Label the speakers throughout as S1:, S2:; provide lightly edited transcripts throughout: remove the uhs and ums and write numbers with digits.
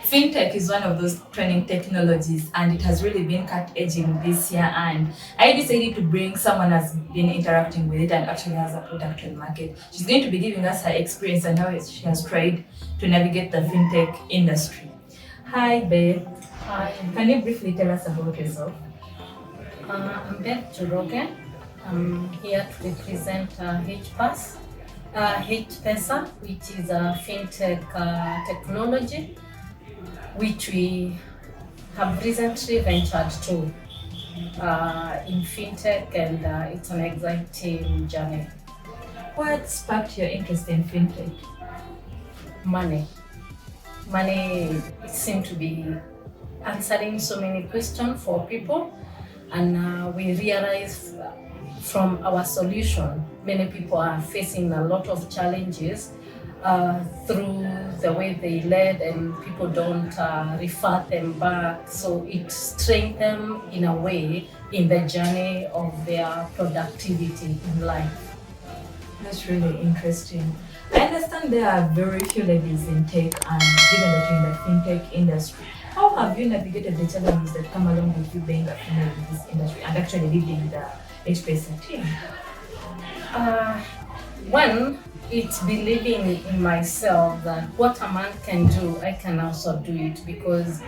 S1: Fintech is one of those trending technologies, and it has really been cut edging this year. And I decided to bring someone who's been interacting with it and actually has a product on market. She's going to be giving us her experience and how she has tried to navigate the fintech industry. Hi, Beth.
S2: Hi,
S1: Can you briefly tell us about yourself?
S2: I'm Beth Joroge. I'm here to represent HPESA, which is a fintech technology, which we have recently ventured to in fintech, and it's an exciting journey.
S1: What sparked your interest in fintech?
S2: Money. Money seemed to be answering so many questions for people, and we realize from our solution, many people are facing a lot of challenges through the way they led, and people don't refer them back. So it strains them in a way in the journey of their productivity in life.
S1: That's really interesting. I understand there are very few ladies in tech, and given that you're in the fintech industry, how have you navigated the challenges that come along with you being a female in this industry and actually leading the HPESA team?
S2: One, it's believing in myself that what a man can do, I can also do it, because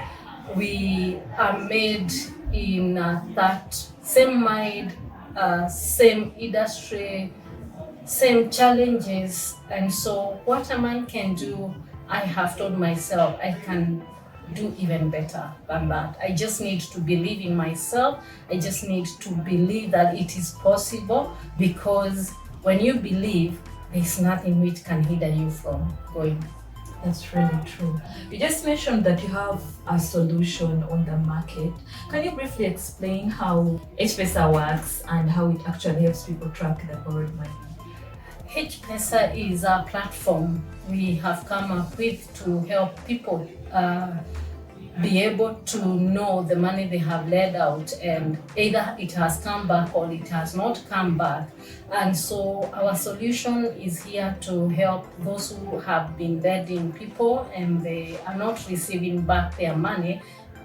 S2: we are made in that same mind, same industry, same challenges. And so what a man can do, I have told myself I can do even better than that. I just need to believe in myself. I just need to believe that it is possible, because when you believe, there's nothing which can hinder you from going.
S1: That's really true. You just mentioned that you have a solution on the market. Can you briefly explain how HPESA works and how it actually helps people track their borrowed money?
S2: HPESA is a platform we have come up with to help people be able to know the money they have laid out, and either it has come back or it has not come back. And so our solution is here to help those who have been lending people and they are not receiving back their money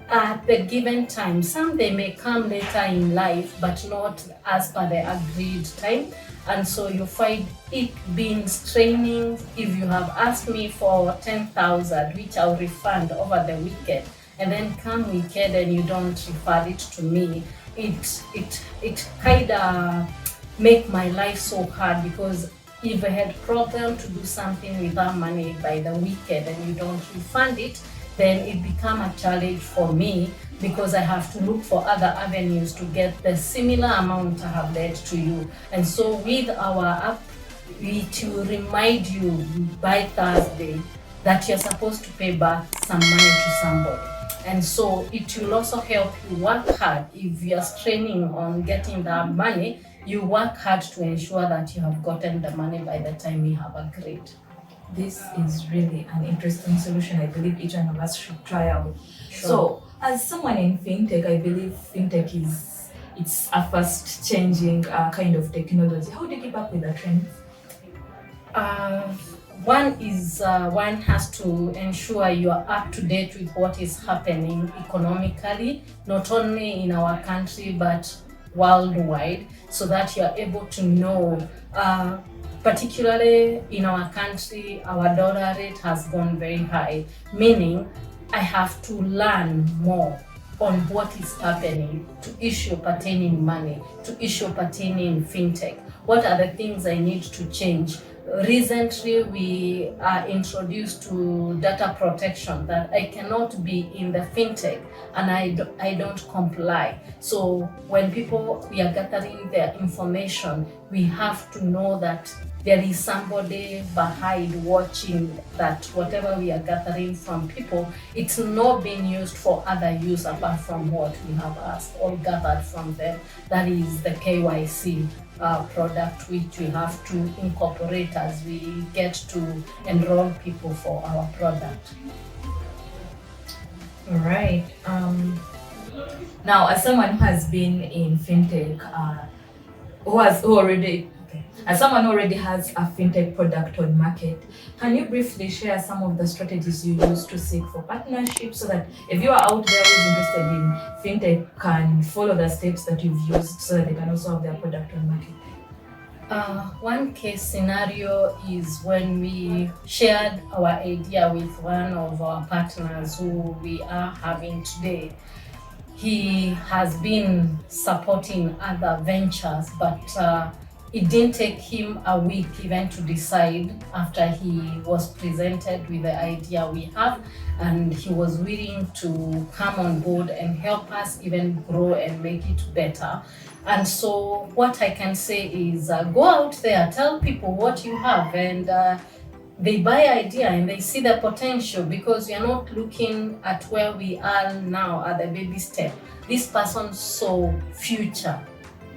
S2: at the given time. Some they may come later in life, but not as per the agreed time. And so you find it being straining. If you have asked me for 10,000, which I'll refund over the weekend, and then come weekend and you don't refer it to me, it kind of make my life so hard, because if I had programmed to do something with that money by the weekend and you don't refund it, then it become a challenge for me, because I have to look for other avenues to get the similar amount I have led to you. And so with our app, it will remind you by Thursday that you're supposed to pay back some money to somebody. And so it will also help you work hard. If you're straining on getting that money, you work hard to ensure that you have gotten the money by the time you have agreed.
S1: This is really an interesting solution. I believe each one of us should try out.
S2: Sure.
S1: So, as someone in fintech, I believe fintech it's a fast changing kind of technology. How do you keep up with the trends?
S2: One is one has to ensure you are up to date with what is happening economically, not only in our country but worldwide, so that you are able to know. Particularly in our country, our dollar rate has gone very high, meaning I have to learn more on what is happening to issue pertaining money, to issue pertaining fintech. What are the things I need to change? Recently, we are introduced to data protection, that I cannot be in the fintech and I don't comply. So when we are gathering their information, we have to know that there is somebody behind watching that whatever we are gathering from people, it's not being used for other use apart from what we have asked or gathered from them. That is the KYC product, which we have to incorporate as we get to enroll people for our product.
S1: All right. Now, as someone who has been in fintech, who already As someone who already has a fintech product on market, can you briefly share some of the strategies you use to seek for partnerships so that if you are out there who's interested in fintech can follow the steps that you've used so that they can also have their product on market?
S2: One case scenario is when we shared our idea with one of our partners who we are having today. He has been supporting other ventures, but it didn't take him a week even to decide after he was presented with the idea we have, and he was willing to come on board and help us even grow and make it better. And so what I can say is go out there, tell people what you have, and they buy idea and they see the potential, because you're not looking at where we are now at the baby step. This person saw future,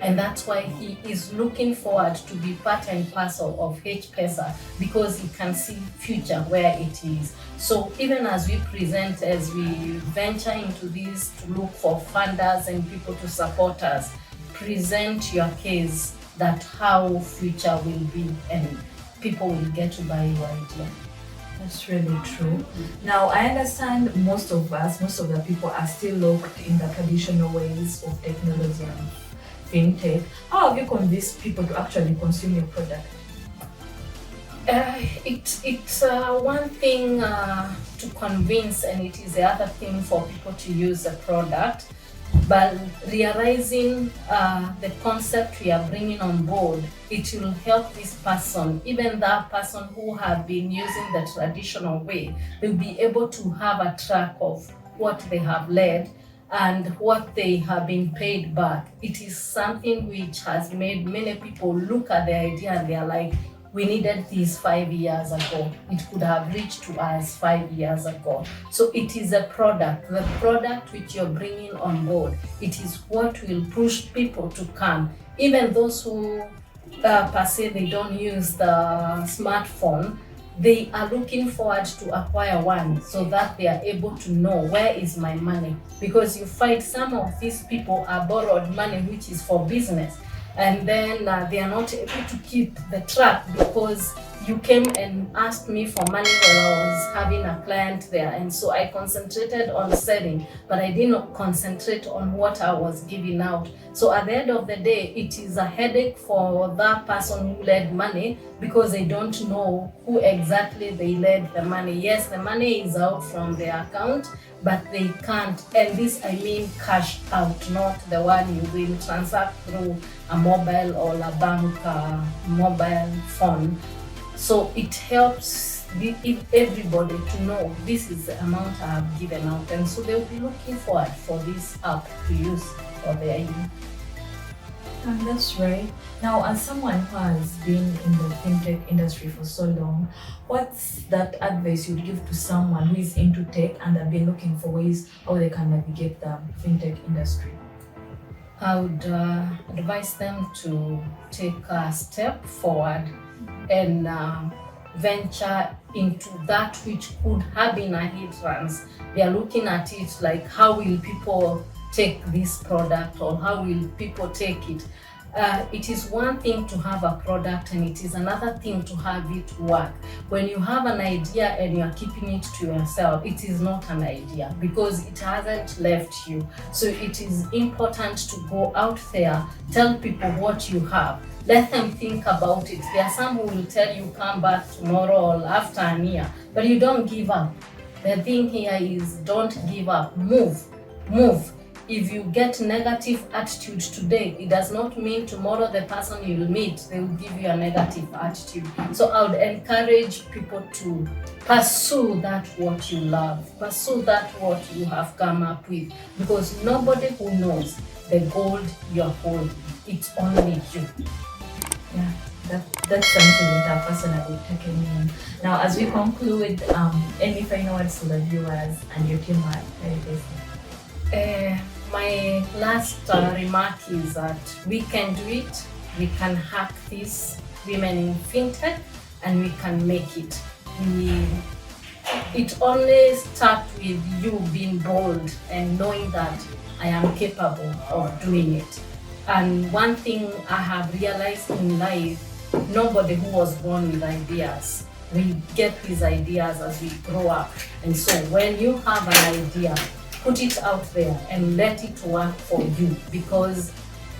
S2: and that's why he is looking forward to be part and parcel of H-Pesa, because he can see future where it is. So even as we present, as we venture into this to look for funders and people to support us, present your case that how future will be and people will get to buy your idea.
S1: That's really true. Now, I understand most of the people are still locked in the traditional ways of technology and fintech. How have you convinced people to actually consume your product?
S2: It's one thing to convince, and it is the other thing for people to use the product. But realizing the concept we are bringing on board, it will help this person, even that person who have been using the traditional way, they'll be able to have a track of what they have led and what they have been paid back. It is something which has made many people look at the idea and they are like, we needed this 5 years ago. It could have reached to us 5 years ago. So it is a product, the product which you're bringing on board. It is what will push people to come. Even those who per se they don't use the smartphone, they are looking forward to acquire one so that they are able to know where is my money. Because you find some of these people are borrowed money which is for business, and then they are not able to keep the track because you came and asked me for money when I was having a client there, and so I concentrated on selling, but I did not concentrate on what I was giving out. So at the end of the day, it is a headache for that person who led money because they don't know who exactly they led the money. Yes, the money is out from their account, but they can't, and this I mean cash out, not the one you will transact through a mobile or a bank mobile phone. So it helps everybody to know this is the amount I have given out, and so they'll be looking forward for this app to use for their use.
S1: And that's right. Now, as someone who has been in the fintech industry for so long, what's that advice you'd give to someone who is into tech and have been looking for ways how they can navigate the fintech industry?
S2: I would advise them to take a step forward and venture into that which could have been a hindrance. They are looking at it like, how will people take this product, or how will people take it? It is one thing to have a product, and it is another thing to have it work. When you have an idea and you are keeping it to yourself, it is not an idea because it hasn't left you. So it is important to go out there, tell people what you have. Let them think about it. There are some who will tell you come back tomorrow or after a year, but you don't give up. The thing here is don't give up. Move. If you get negative attitude today, it does not mean tomorrow the person you will meet, they will give you a negative attitude. So I would encourage people to pursue that what you love, pursue that what you have come up with, because nobody who knows the gold you're holding, it's only you.
S1: Yeah, that's something that I've personally taken in. Now, as we conclude, any final words to the viewers and your team at
S2: my last remark is that we can do it. We can hack this, women in fintech, and we can make it. It only starts with you being bold and knowing that I am capable of doing it. And one thing I have realized in life nobody who was born with ideas. We get these ideas as we grow up. And so when you have an idea, put it out there and let it work for you, because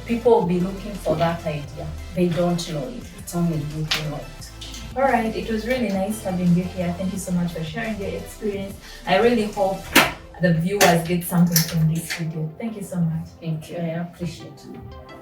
S2: people will be looking for that idea. They don't know it. It's only you who know it.
S1: All right, it was really nice having you here. Thank you so much for sharing your experience. I really hope the viewers get something from this video. Thank you so much.
S2: Thank you. I appreciate it.